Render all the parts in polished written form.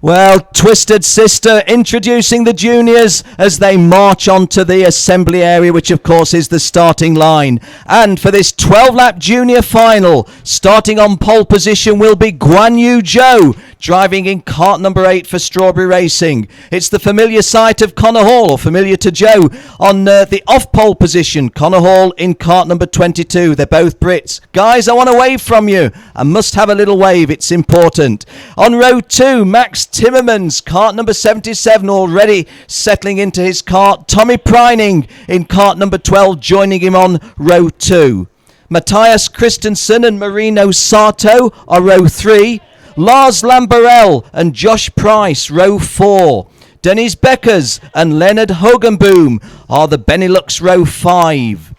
Well, Twisted Sister introducing the juniors as they march onto the assembly area, which of course is the starting line. And for this 12-lap junior final, starting on pole position will be Guan Yu Zhou, driving in cart number 8 for Strawberry Racing. It's the familiar sight of Connor Hall, or familiar to Joe, on the off-pole position. Connor Hall in cart number 22. They're both Brits. Guys, I want a wave from you. I must have a little wave. It's important. On row 2, Max Timmermans, cart number 77, already settling into his cart. Tommy Preining in cart number 12, joining him on row 2. Matthias Christensen and Marino Sato are row 3. Lars Lambarell and Josh Price, row 4. Dennis Beckers and Leonard Hogenboom are the Benelux, row 5.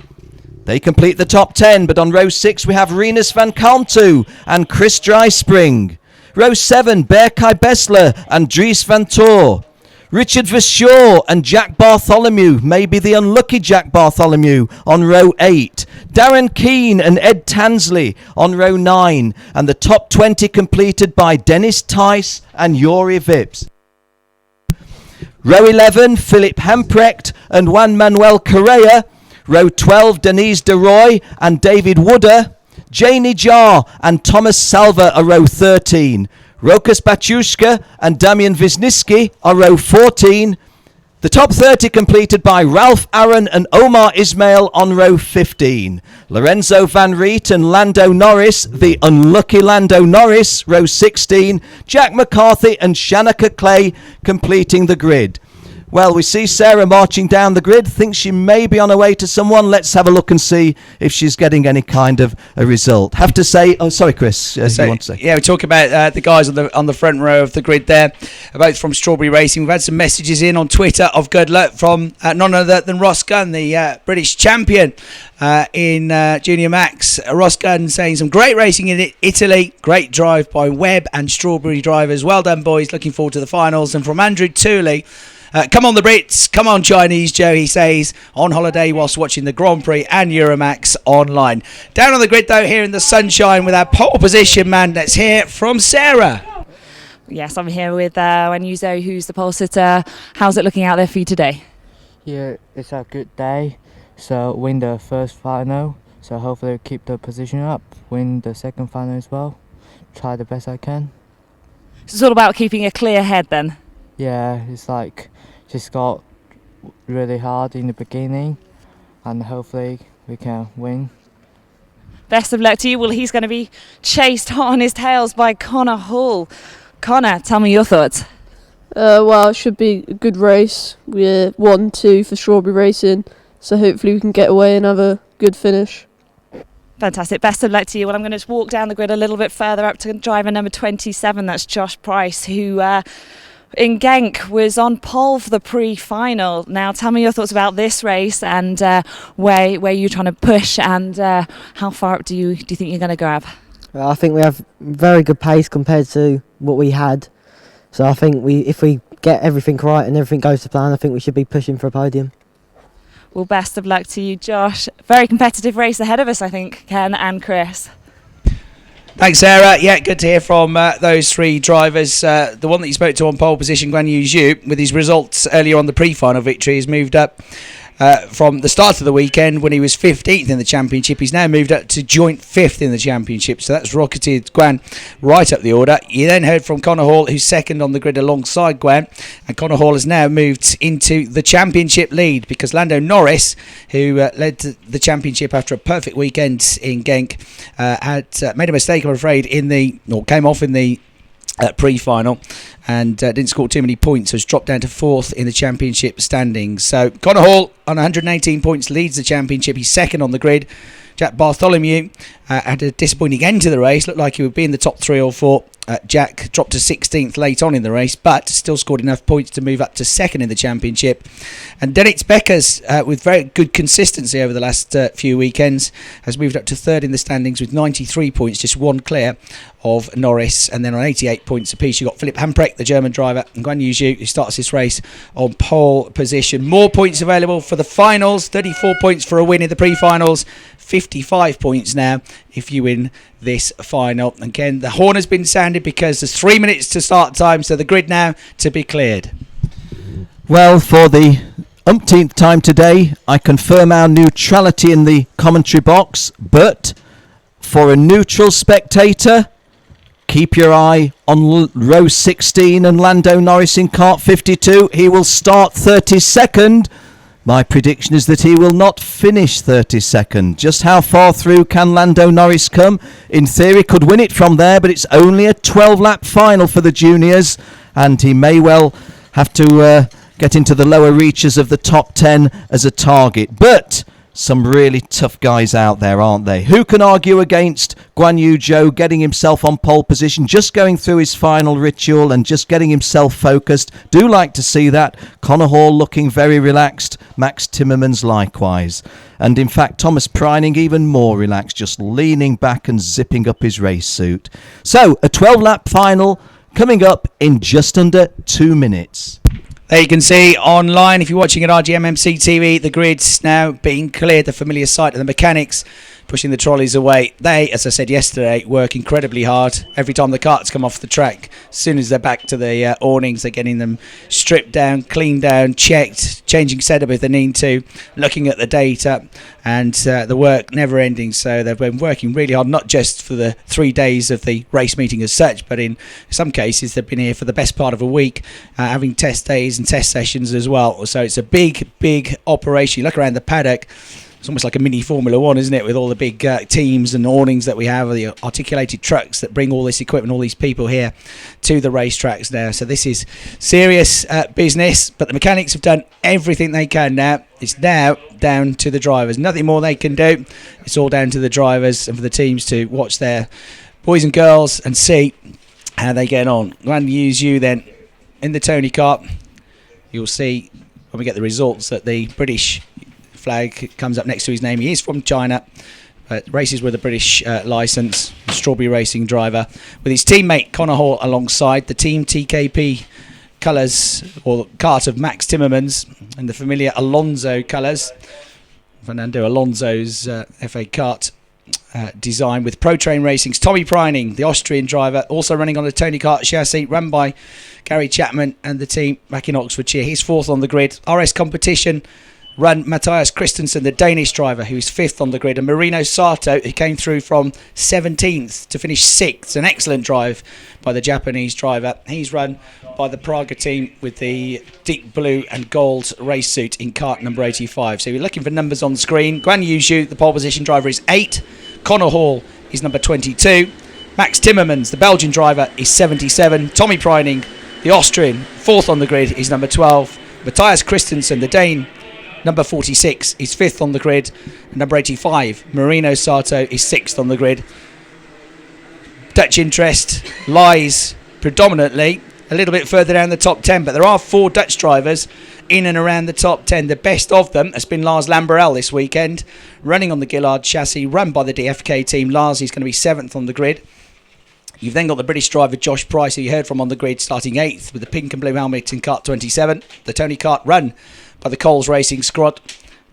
They complete the top 10, but on row 6 we have Rinus van Kalmtoo and Chris Dryspring. Row 7, Berkay Bessler and Dries van Tor. Richard Verschaw and Jack Bartholomew, maybe the unlucky Jack Bartholomew, on row 8. Darren Keane and Ed Tansley on row 9. And the top 20 completed by Dennis Tice and Yuri Vips. Row 11, Philip Hamprecht and Juan Manuel Correa. Row 12, Denise DeRoy and David Wooder. Janie Jar and Thomas Salva are row 13. Rokas Bachushka and Damian Wisniewski are row 14. The top 30 completed by Ralph Aaron and Omar Ismail on row 15. Lorenzo Van Riet and Lando Norris, the unlucky Lando Norris, row 16. Jack McCarthy and Shanika Clay completing the grid. Well, we see Sarah marching down the grid. Thinks she may be on her way to someone. Let's have a look and see if she's getting any kind of a result. Have to say, oh, sorry, Chris. You want to say? Yeah, we talk about the guys on the front row of the grid there, both from Strawberry Racing. We've had some messages in on Twitter of good luck from none other than Ross Gunn, the British champion in Junior Max. Ross Gunn saying some great racing in Italy. Great drive by Webb and Strawberry drivers. Well done, boys. Looking forward to the finals. And from Andrew Tooley, come on the Brits, come on Chinese Joe, he says, on holiday whilst watching the Grand Prix and Euromax online. Down on the grid though, here in the sunshine with our pole position man. Let's hear from Sarah. Yes, I'm here with Guan Yu Zhou, who's the pole sitter. How's it looking out there for you today? Yeah, it's a good day. So win the first final, so hopefully keep the position up, win the second final as well. Try the best I can. So it's all about keeping a clear head then? Yeah, it's like just got really hard in the beginning and hopefully we can win. Best of luck to you. Well, he's going to be chased hot on his tails by Connor Hall. Connor, tell me your thoughts. Well, it should be a good race. We're 1-2 for Strawberry Racing, so hopefully we can get away and have a good finish. Fantastic. Best of luck to you. Well, I'm going to walk down the grid a little bit further up to driver number 27. That's Josh Price, who in Genk was on pole for the pre-final. Now, tell me your thoughts about this race and where you're trying to push and how far up do you think you're going to grab? Well, I think we have very good pace compared to what we had. So I think if we get everything right and everything goes to plan, I think we should be pushing for a podium. Well, best of luck to you, Josh. Very competitive race ahead of us, I think, Ken and Chris. Thanks, Sarah. Yeah, good to hear from those three drivers. The one that you spoke to on pole position, Guan Yu Zhou, with his results earlier on the pre-final victory, has moved up from the start of the weekend when he was 15th in the championship. He's now moved up to joint 5th in the championship, so that's rocketed Guan right up the order. You then heard from Connor Hall, who's second on the grid alongside Guan, and Connor Hall has now moved into the championship lead because Lando Norris, who led the championship after a perfect weekend in Genk, had made a mistake, I'm afraid, came off in the pre-final and didn't score too many points, so has dropped down to 4th in the championship standings. So Connor Hall on 118 points leads the championship. He's second on the grid. Jack Bartholomew had a disappointing end to the race. Looked like he would be in the top 3 or 4. Jack dropped to 16th late on in the race, but still scored enough points to move up to 2nd in the championship. And Dennis Beckers, with very good consistency over the last few weekends, has moved up to 3rd in the standings with 93 points, just one clear of Norris. And then on 88 points apiece, you've got Philip Hamprecht, the German driver, and Guan Yu Zhou, who starts this race on pole position. More points available for the finals, 34 points for a win in the pre-finals, 50 55 points now if you win this final. Again, the horn has been sounded because there's 3 minutes to start time, so the grid now to be cleared. Well, for the umpteenth time today, I confirm our neutrality in the commentary box, but for a neutral spectator, keep your eye on row 16 and Lando Norris in kart 52. He will start 32nd. My prediction is that he will not finish 32nd. Just how far through can Lando Norris come? In theory, could win it from there, but it's only a 12-lap final for the juniors, and he may well have to get into the lower reaches of the top 10 as a target. But some really tough guys out there, aren't they? Who can argue against Guan Yu Zhou getting himself on pole position, just going through his final ritual and just getting himself focused? Do like to see that. Connor Hall looking very relaxed. Max Timmermans likewise. And in fact, Thomas Preining even more relaxed, just leaning back and zipping up his race suit. So, a 12-lap final coming up in just under 2 minutes. There you can see online, if you're watching at RGMMC TV, the grid's now being cleared, the familiar sight of the mechanics pushing the trolleys away. They, as I said yesterday, work incredibly hard. Every time the carts come off the track, as soon as they're back to the awnings, they're getting them stripped down, cleaned down, checked, changing setup if they need to, looking at the data, and the work never ending. So they've been working really hard, not just for the 3 days of the race meeting as such, but in some cases they've been here for the best part of a week, having test days and test sessions as well. So it's a big operation. You look around the paddock, it's almost like a mini Formula One, isn't it, with all the big teams and awnings that we have, the articulated trucks that bring all this equipment, all these people here to the racetracks now. So this is serious business, but the mechanics have done everything they can now. It's now down to the drivers. Nothing more they can do. It's all down to the drivers and for the teams to watch their boys and girls and see how they get on. Guan Yu Zhou then in the Tony kart. You'll see when we get the results that the British flag comes up next to his name. He is from China, but races with a British licence, Strawberry Racing driver, with his teammate Connor Hall alongside. The Team TKP colours, or kart of Max Timmermans, and the familiar Alonso colours. Fernando Alonso's FA kart design, with Pro Train Racing's Tommy Preining, the Austrian driver, also running on the Tony kart chassis, run by Gary Chapman and the team back in Oxfordshire. He's fourth on the grid. RS Competition run Matthias Christensen, the Danish driver, who's fifth on the grid, and Marino Sato, who came through from 17th to finish sixth. An excellent drive by the Japanese driver. He's run by the Praga team with the deep blue and gold race suit in kart number 85. So you're looking for numbers on the screen. Guan Yu Zhou, the pole position driver, is 8. Connor Hall is number 22. Max Timmermans, the Belgian driver, is 77. Tommy Preining, the Austrian, fourth on the grid, is number 12. Matthias Christensen, the Dane, number 46, is fifth on the grid. Number 85, Marino Sato, is sixth on the grid. Dutch interest lies predominantly a little bit further down the top 10, but there are 4 Dutch drivers in and around the top 10. The best of them has been Lars Lamberel this weekend, running on the Gillard chassis, run by the DFK team. Lars is going to be 7th on the grid. You've then got the British driver Josh Price, who you heard from on the grid, starting 8th with the pink and blue helmet in kart 27. The Tony kart run by the Coles Racing squad.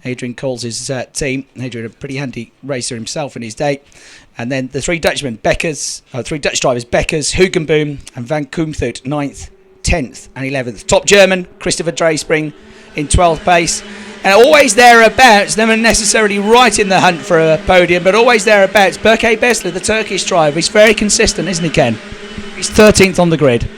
Adrian Coles' team. Adrian, a pretty handy racer himself in his day. And then the 3 Dutchmen, 3 Dutch drivers, Beckers, Hugenboom and Van Koomthut, 9th, 10th and 11th. Top German, Christopher Dreyspring in 12th place. And always thereabouts, never necessarily right in the hunt for a podium, but always thereabouts, Berkay Besler, the Turkish driver. He's very consistent, isn't he, Ken? He's 13th on the grid.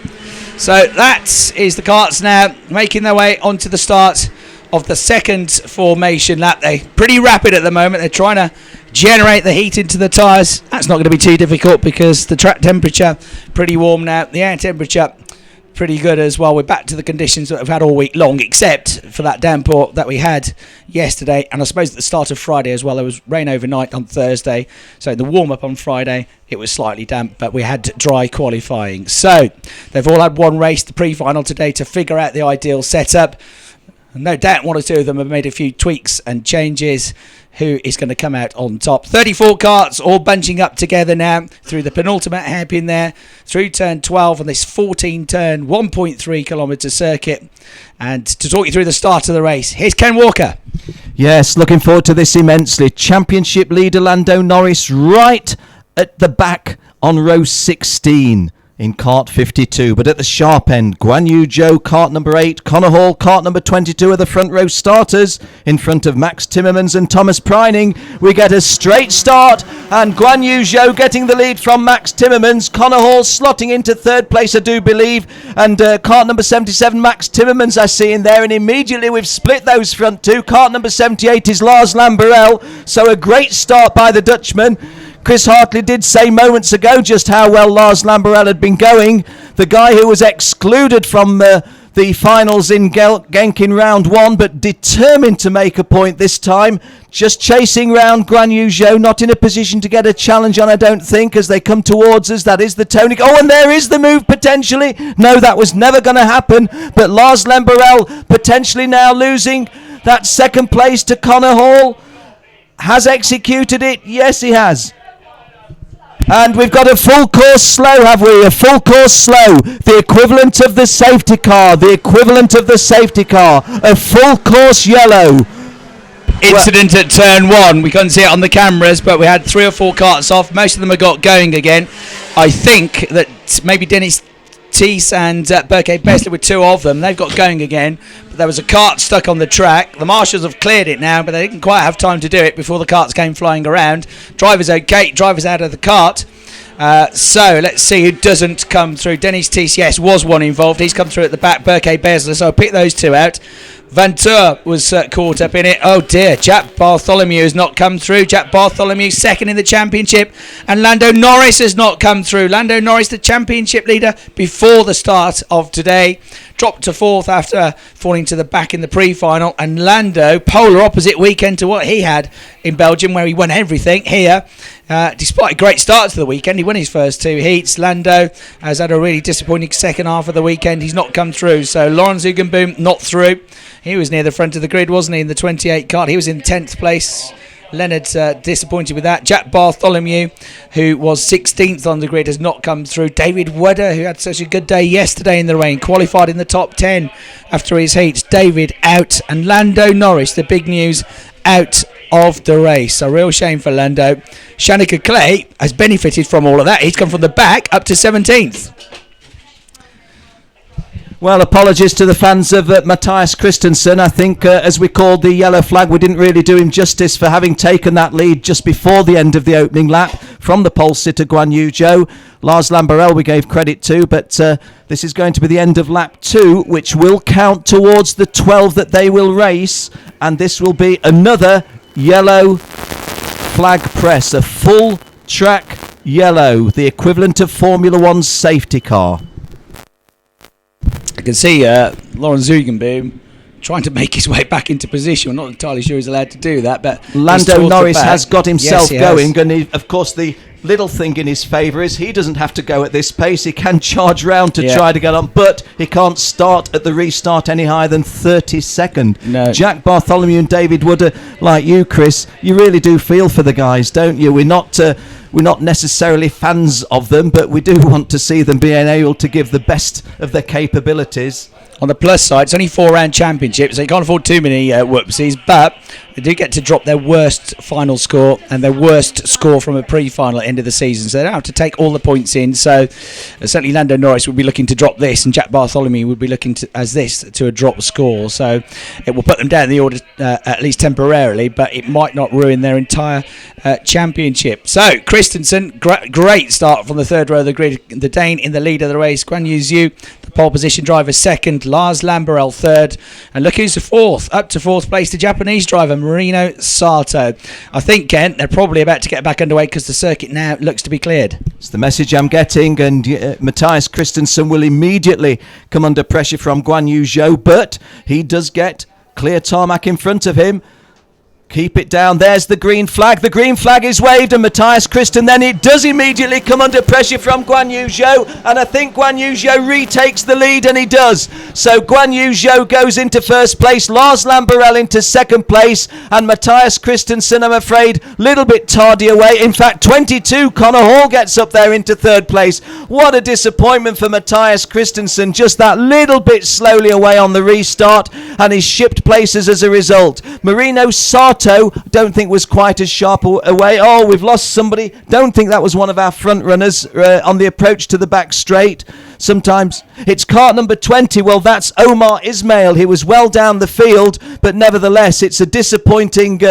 So that is the karts now making their way onto the start of the second formation lap. They're pretty rapid at the moment. They're trying to generate the heat into the tyres. That's not going to be too difficult because the track temperature pretty warm now. The air temperature pretty good as well. We're back to the conditions that we've had all week long, except for that downpour that we had yesterday, and I suppose at the start of Friday as well. There was rain overnight on Thursday, so the warm-up on Friday it was slightly damp, but we had dry qualifying. So they've all had one race, the pre-final today, to figure out the ideal setup. No doubt one or two of them have made a few tweaks and changes. Who is going to come out on top? 34 karts all bunching up together now through the penultimate hairpin there, through turn 12 on this 14 turn 1.3 kilometre circuit. And to talk you through the start of the race, here's Ken Walker. Yes, looking forward to this immensely. Championship leader Lando Norris right at the back on row 16 in kart 52, but at the sharp end, Guan Yu Zhou, kart number 8, Connor Hall, kart number 22 are the front row starters. In front of Max Timmermans and Thomas Preining, we get a straight start, and Guan Yu Zhou getting the lead from Max Timmermans. Connor Hall slotting into third place, I do believe, and kart number 77, Max Timmermans, I see in there, and immediately we've split those front two. Kart number 78 is Lars Lamberel, so a great start by the Dutchman. Chris Hartley did say moments ago just how well Lars Lamberel had been going. The guy who was excluded from the finals in Genk in round 1, but determined to make a point this time. Just chasing round Guan Yu Zhou, not in a position to get a challenge on, I don't think, as they come towards us. That is the Tony. Oh, and there is the move potentially. No, that was never going to happen. But Lars Lamberel potentially now losing that second place to Connor Hall. Has executed it. Yes, he has. And we've got a full course slow, have we? A full course slow. The equivalent of the safety car. The equivalent of the safety car. A full course yellow. Incident at turn 1. We couldn't see it on the cameras, but we had 3 or 4 karts off. Most of them have got going again. I think that maybe Dennis Teese and Burke Besley were 2 of them. They've got going again. But there was a kart stuck on the track. The marshals have cleared it now, but they didn't quite have time to do it before the karts came flying around. Driver's okay. Driver's out of the kart. So let's see who doesn't come through. Dennis Teese, yes, was one involved. He's come through at the back. Burke Besley. So I'll pick those 2 out. Vantur was caught up in it. Oh dear, Jack Bartholomew has not come through. Jack Bartholomew second in the championship, and Lando Norris has not come through. Lando Norris, the championship leader before the start of today, dropped to 4th after falling to the back in the pre-final. And Lando, polar opposite weekend to what he had in Belgium, where he won everything. Here, despite a great start to the weekend, he won his first 2 heats. Lando has had a really disappointing second half of the weekend. He's not come through. So Laurens Hugenboom not through. He was near the front of the grid, wasn't he, in the 28 kart? He was in 10th place. Leonard's disappointed with that. Jack Bartholomew, who was 16th on the grid, has not come through. David Wedder, who had such a good day yesterday in the rain, qualified in the top 10 after his heats. David out. And Lando Norris, the big news, out of the race. A real shame for Lando. Shanika Clay has benefited from all of that. He's come from the back up to 17th. Well, apologies to the fans of Matthias Christensen. I think as we called the yellow flag, we didn't really do him justice for having taken that lead just before the end of the opening lap from the pole sitter Guan Yu Zhou. Lars Lamberel we gave credit to, but this is going to be the end of lap 2, which will count towards the 12 that they will race, and this will be another yellow flag press, a full track yellow, the equivalent of Formula One's safety car. I can see Laurens Hugenboom trying to make his way back into position. I'm not entirely sure he's allowed to do that, but Lando Norris has got himself going, has. and of course the little thing in his favour is he doesn't have to go at this pace. He can charge round to try to get on, but he can't start at the restart any higher than 32nd. No. Jack Bartholomew and David Wood, like you, Chris, you really do feel for the guys, don't you? We're not necessarily fans of them, but we do want to see them being able to give the best of their capabilities. On the plus side, it's only 4-round championship, so you can't afford too many whoopsies, but they do get to drop their worst final score and their worst score from a pre-final at the end of the season, so they don't have to take all the points in. So certainly Lando Norris would be looking to drop this, and Jack Bartholomew would be looking to a drop score, so it will put them down in the order at least temporarily, but it might not ruin their entire championship. So Christensen, great start from the third row of the grid, the Dane in the lead of the race. Guan Yu Zhou, the pole position driver, second. Lars Lamberel third, and look who's the 4th, up to 4th place, the Japanese driver Marino Sato. I think, Kent, they're probably about to get back underway because the circuit now looks to be cleared. It's the message I'm getting, and Matthias Christensen will immediately come under pressure from Guan Yu Zhou, but he does get clear tarmac in front of him. Keep it down. There's the green flag. The green flag is waved, and Matthias Christen then it does immediately come under pressure from Guan Yu Zhou, and I think Guan Yu Zhou retakes the lead, and he does. So Guan Yu Zhou goes into first place, Lars Lamberel into second place, and Matthias Christensen, I'm afraid, little bit tardy away. In fact, 22, Connor Hall gets up there into third place. What a disappointment for Matthias Christensen, just that little bit slowly away on the restart, and he's shipped places as a result. Marino Sato, don't think was quite as sharp away. Oh, we've lost somebody. Don't think that was one of our front runners on the approach to the back straight. Sometimes it's kart number 20. Well, that's Omar Ismail. He was well down the field, but nevertheless, it's a disappointing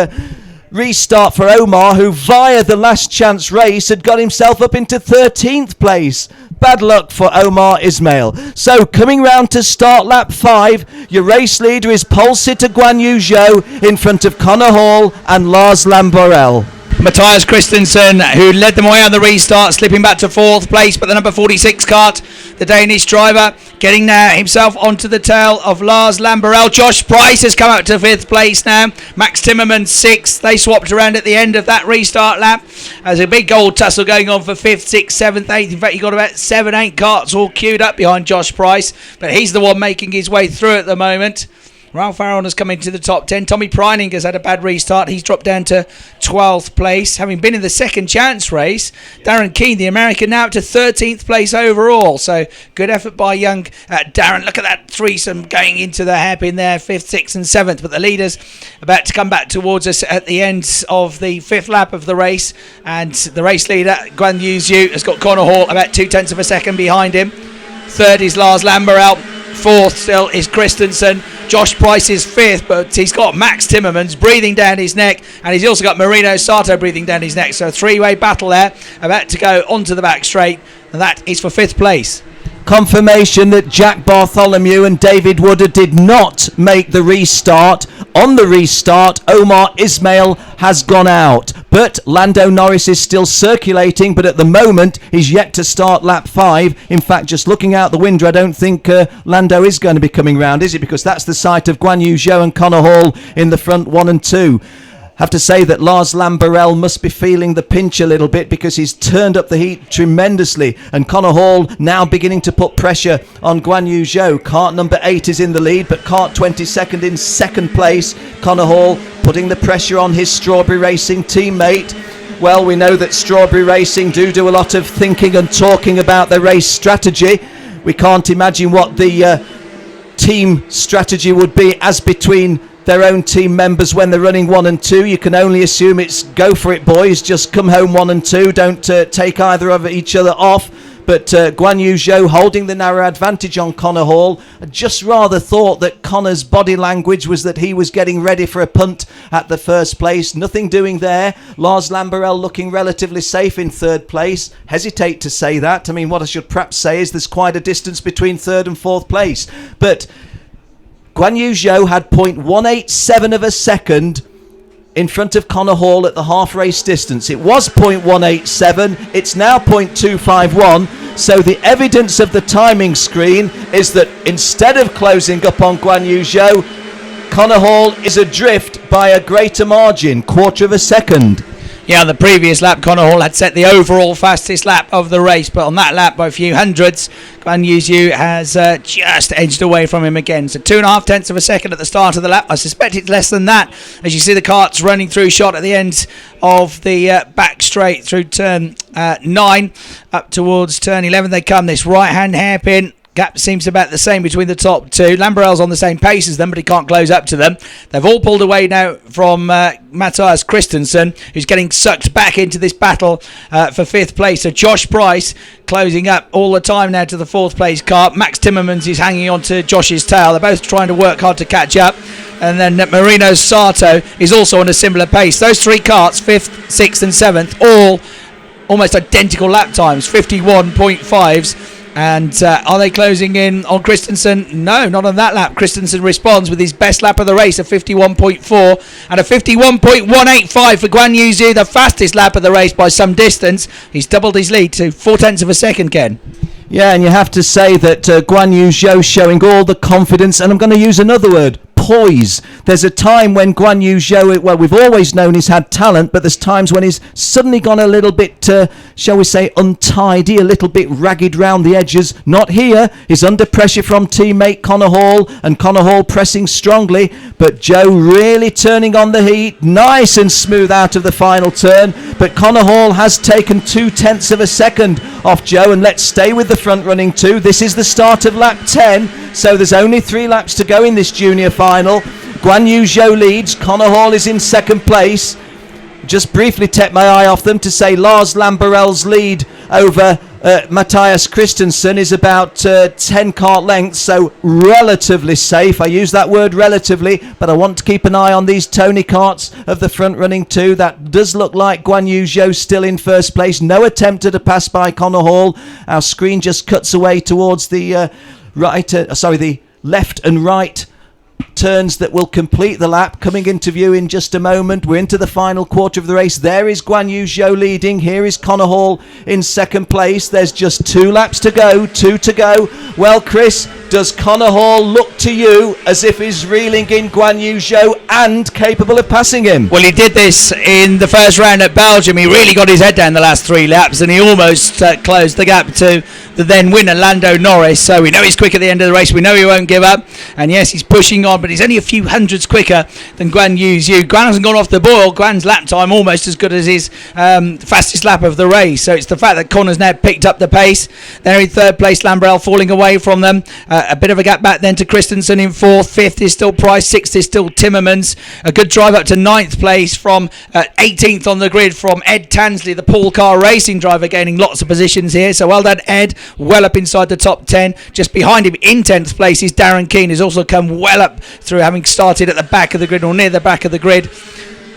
restart for Omar, who via the last chance race had got himself up into 13th place. Bad luck for Omar Ismail. So coming round to start lap 5, your race leader is pole sitter Guan Yu Zhou in front of Connor Hall and Lars Lamberel. Matthias Christensen, who led them away on the restart, slipping back to 4th place, but the number 46 kart, the Danish driver, getting now himself onto the tail of Lars Lamberel. Josh Price has come up to 5th place now. Max Timmerman 6th. They swapped around at the end of that restart lap. There's a big gold tussle going on for 5th, 6th, 7th, 8th. In fact, you've got about 7, 8 karts all queued up behind Josh Price, but he's the one making his way through at the moment. Ralph Aron has come into the top 10. Tommy Preining has had a bad restart. He's dropped down to 12th place, having been in the second chance race. Darren Keane, the American, now up to 13th place overall. So good effort by young Darren. Look at that threesome going into the hairpin there, 5th, 6th and 7th. But the leaders about to come back towards us at the end of the 5th lap of the race. And the race leader, Guan Yu Zhou, has got Connor Hall about 0.2 of a second behind him. 3rd is Lars Lamberel. 4th still is Christensen. Josh Price is 5th, but he's got Max Timmermans breathing down his neck, and he's also got Marino Sato breathing down his neck. So a 3-way battle there, about to go onto the back straight, and that is for 5th place. Confirmation that Jack Bartholomew and David Woodard did not make the restart. On the restart, Omar Ismail has gone out, but Lando Norris is still circulating, but at the moment he's yet to start lap 5. In fact, just looking out the window, I don't think Lando is going to be coming round, is it? Because that's the sight of Guan Yu Zhou and Connor Hall in the front 1 and 2. Have to say that Lars Lamberel must be feeling the pinch a little bit, because he's turned up the heat tremendously, and Connor Hall now beginning to put pressure on Guan Yu Zhou. Kart number 8 is in the lead, but kart 22nd in second place. Connor Hall putting the pressure on his Strawberry Racing teammate. Well, we know that Strawberry Racing do a lot of thinking and talking about their race strategy. We can't imagine what the team strategy would be as between their own team members when they're running 1 and 2. You can only assume it's go for it, boys, just come home 1 and 2, don't take either of each other off. But Guan Yu Zhou holding the narrow advantage on Connor Hall. I just rather thought that Connor's body language was that he was getting ready for a punt at the first place. Nothing doing there. Lars Lamberel looking relatively safe in 3rd place. Hesitate to say that. I mean, what I should perhaps say is there's quite a distance between 3rd and 4th place. But Guan Yu Zhou had 0.187 of a second in front of Connor Hall at the half race distance. It was 0.187, it's now 0.251. So the evidence of the timing screen is that instead of closing up on Guan Yu Zhou, Connor Hall is adrift by a greater margin, 1/4 of a second. Yeah, on the previous lap, Connor Hall had set the overall fastest lap of the race, but on that lap by a few hundreds, Guan Yu Zhou has just edged away from him again. So 2.5 of a second at the start of the lap. I suspect it's less than that, as you see the karts running through shot at the end of the back straight through turn 9 up towards turn 11. They come, this right-hand hairpin. Gap seems about the same between the top two. Lamberel's on the same pace as them, but he can't close up to them. They've all pulled away now from Matthias Christensen, who's getting sucked back into this battle for 5th place. So Josh Price closing up all the time now to the 4th place car. Max Timmermans is hanging on to Josh's tail. They're both trying to work hard to catch up. And then Marino Sato is also on a similar pace. Those 3 karts, 5th, 6th and 7th, all almost identical lap times, 51.5s. And are they closing in on Christensen? No, not on that lap. Christensen responds with his best lap of the race, a 51.4 and a 51.185 for Guan Yu Zhou, the fastest lap of the race by some distance. He's doubled his lead to 0.4 of a second, Ken. Yeah, and you have to say that Guan Yu Zhou showing all the confidence, and I'm going to use another word, poise. There's a time when Guan Yu Zhou, well, we've always known he's had talent, but there's times when he's suddenly gone a little bit, shall we say, untidy, a little bit ragged round the edges. Not here. He's under pressure from teammate Connor Hall, and Connor Hall pressing strongly, but Zhou really turning on the heat. Nice and smooth out of the final turn, but Connor Hall has taken 0.2 of a second off Zhou, and let's stay with the front running two. This is the start of lap 10, so there's only 3 laps to go in this junior final. Guan Yu Zhou leads, Connor Hall is in second place. Just briefly take my eye off them to say Lars Lamberel's lead over Matthias Christensen is about 10 kart lengths, so relatively safe. I use that word relatively, but I want to keep an eye on these Tony karts of the front running two. That does look like Guan Yu Zhou still in first place. No attempt at a pass by Connor Hall. Our screen just cuts away towards the the left and right turns that will complete the lap. Coming into view in just a moment. We're into the final quarter of the race. There is Guan Yu Zhou leading. Here is Connor Hall in second place. There's just 2 laps to go. 2 to go. Well, Chris, does Connor Hall look to you as if he's reeling in Guan Yu Zhou and capable of passing him? Well, he did this in the first round at Belgium. He really got his head down the last 3 laps, and he almost closed the gap to the then winner, Lando Norris. So we know he's quick at the end of the race. We know he won't give up. And yes, he's pushing on, but he's only a few hundreds quicker than Guan Yu Zhou. Guan hasn't gone off the boil. Guan's lap time almost as good as his fastest lap of the race. So it's the fact that Connor's now picked up the pace. They're in third place, Lambrel falling away from them. A bit of a gap back then to Christensen in fourth. Fifth is still Price. Sixth is still Timmermans. A good drive up to ninth place from 18th on the grid from Ed Tansley, the Paul Car Racing driver, gaining lots of positions here. So well done, Ed. Well up inside the top 10. Just behind him in 10th place is Darren Keane, who's also come well up through having started at the back of the grid or near the back of the grid.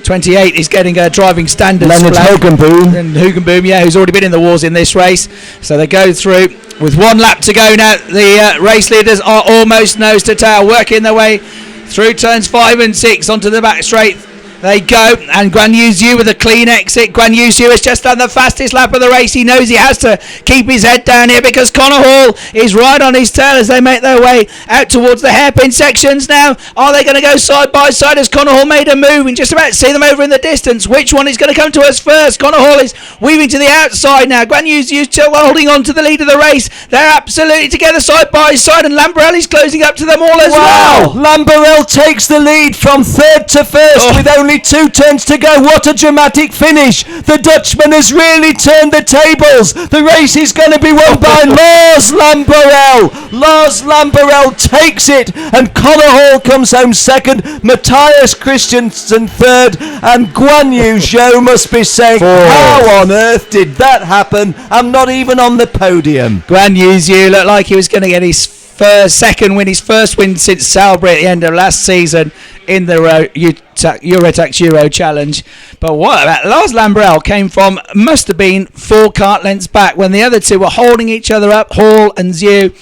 28 is getting a driving standards. Leonard Hogenboom. And Hogenboom, yeah, who's already been in the wars in this race. So they go through with 1 lap to go now. The race leaders are almost nose to tail, working their way through turns 5 and 6 onto the back straight. They go, and Guan Yu Zhou with a clean exit. Guan Yu Zhou has just done the fastest lap of the race. He knows he has to keep his head down here because Connor Hall is right on his tail as they make their way out towards the hairpin sections now. Are they going to go side by side as Connor Hall made a move and just about to see them over in the distance? Which one is going to come to us first? Connor Hall is weaving to the outside now. Guan Yu Zhou still holding on to the lead of the race. They're absolutely together side by side, and Lambrel is closing up to them all as well. Lamberel takes the lead from third to first with only 2 turns to go. What a dramatic finish. The Dutchman has really turned the tables. The race is going to be won by Lars Lamberel. Lars Lamberel takes it, and Connor Hall comes home second, Matthias Christensen third, and Guan Yu Zhou must be saying, how on earth did that happen? I'm not even on the podium. Guan Yu Zhou looked like he was going to get his second win, his first win since Salisbury at the end of last season in the Rotax Euro Challenge. But what about Lars Lambrel came from, must have been 4 kart lengths back when the other two were holding each other up, Hall and Zhou,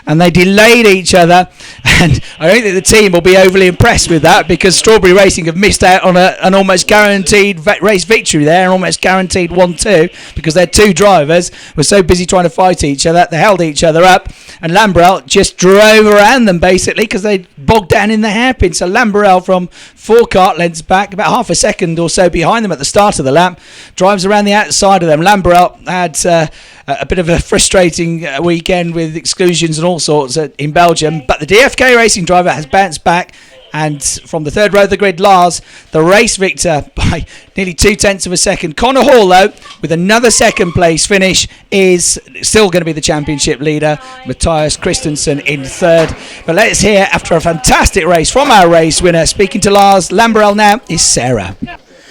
and they delayed each other. And I don't think the team will be overly impressed with that, because Strawberry Racing have missed out on an almost guaranteed race victory there, an almost guaranteed 1-2, because their 2 drivers were so busy trying to fight each other, they held each other up, and Lambrel just drove around them basically because they bogged down in the hairpin. So Lambrel from 4 kart lengths back, about half a second or so behind them at the start of the lap, drives around the outside of them. Lambrel had a bit of a frustrating weekend with exclusions and all sorts in Belgium, but the DFK Racing driver has bounced back, and from the third row of the grid, Lars, the race victor by nearly 0.2 of a second. Connor Hall, though, with another second place finish, is still going to be the championship leader. Matthias Christensen in third. But let's hear, after a fantastic race from our race winner, speaking to Lars Lamberel now, is Sarah.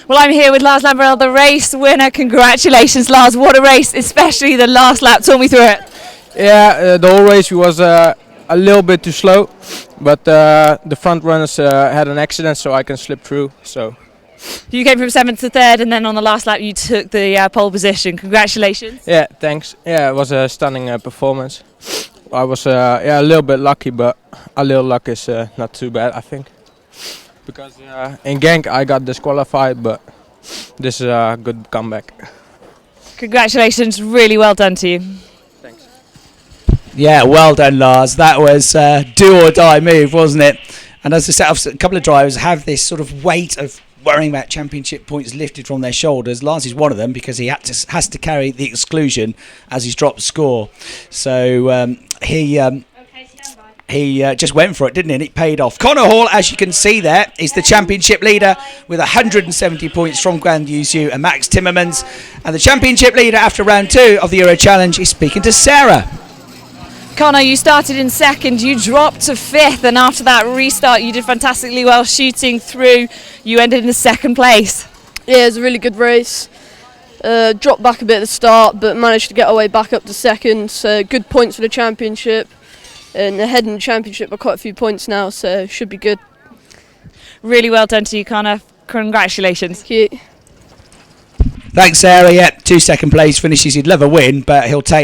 Well, I'm here with Lars Lamberel, the race winner. Congratulations, Lars. What a race, especially the last lap. Talk me through it. Yeah, the whole race was a little bit too slow, but the front runners had an accident, so I can slip through. So You came from 7th to 3rd, and then on the last lap you took the pole position. Congratulations. yeah, thanks. Yeah, it was a stunning performance. I was a little bit lucky, but a little luck is not too bad, I think. Because in Genk I got disqualified, but this is a good comeback. Congratulations, really well done to you. Yeah, well done, Lars. That was a do or die move, wasn't it? And as I said, a couple of drivers have this sort of weight of worrying about championship points lifted from their shoulders. Lance is one of them because he has to carry the exclusion as he's dropped score. So he just went for it, didn't he? And it paid off. Connor Hall, as you can see there, is the championship leader with 170 points from Grand Yuzu and Max Timmermans. And the championship leader after round 2 of the Euro Challenge is speaking to Sarah. Connor, you started in second, you dropped to 5th, and after that restart you did fantastically well shooting through. You ended in second place. Yeah, it was a really good race. Dropped back a bit at the start, but managed to get our way back up to second. So good points for the championship, and ahead in the championship by quite a few points now, so should be good. Really well done to you, Connor. Congratulations. Thank you. Thanks, Sarah. Yeah, 2 second place finishes. He'd love a win, but he'll take